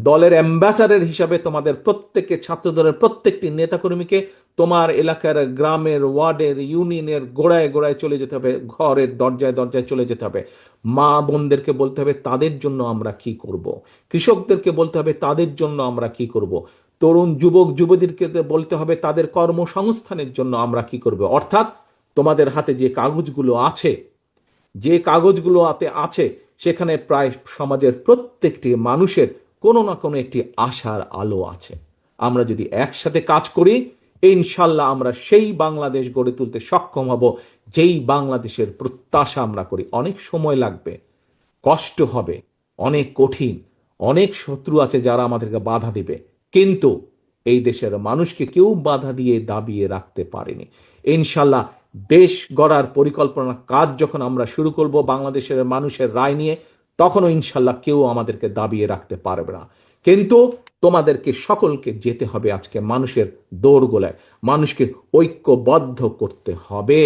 দলের অ্যাম্বাসাডার হিসাবে তোমাদের প্রত্যেককে, ছাত্রদলের প্রত্যেকটি নেতাকর্মীকে তোমার এলাকার, গ্রামের, ওয়ার্ডের, ইউনিয়নের গোড়ায় গোড়ায় চলে যেতে হবে, ঘরের দরজায় দরজায় চলে যেতে হবে। মা বোনদেরকে বলতে হবে তাদের জন্য আমরা কি করব, কৃষকদেরকে বলতে হবে তাদের জন্য আমরা কি করব, তরুণ যুবক যুবতীদেরকে বলতে হবে তাদের কর্মসংস্থানের জন্য আমরা কি করব। অর্থাৎ তোমাদের হাতে যে কাগজগুলো আছে, যে কাগজগুলো হাতে আছে, সেখানে প্রায় সমাজের প্রত্যেকটি মানুষের কোনো না কোনো একটি আশার আলো আছে। আমরা যদি একসাথে কাজ করি, ইনশাল্লাহ আমরা সেই বাংলাদেশ গড়ে তুলতে সক্ষম হব যেই বাংলাদেশের প্রত্যাশা আমরা করি। অনেক সময় লাগবে, কষ্ট হবে, অনেক কঠিন, অনেক শত্রু আছে যারা আমাদেরকে বাধা দিবে, কিন্তু এই দেশের মানুষকে কেউ বাধা দিয়ে দাবিয়ে রাখতে পারেনি। ইনশাল্লাহ দেশ গড়ার পরিকল্পনা কাজ যখন আমরা শুরু করব বাংলাদেশের মানুষের রায় নিয়ে, তখনও ইনশাল্লাহ কেউ আমাদেরকে দাবিয়ে রাখতে পারবে না। কিন্তু তোমাদেরকে সকলকে যেতে হবে আজকে মানুষের দৌড়গোলায়, মানুষকে ঐক্যবদ্ধ করতে হবে।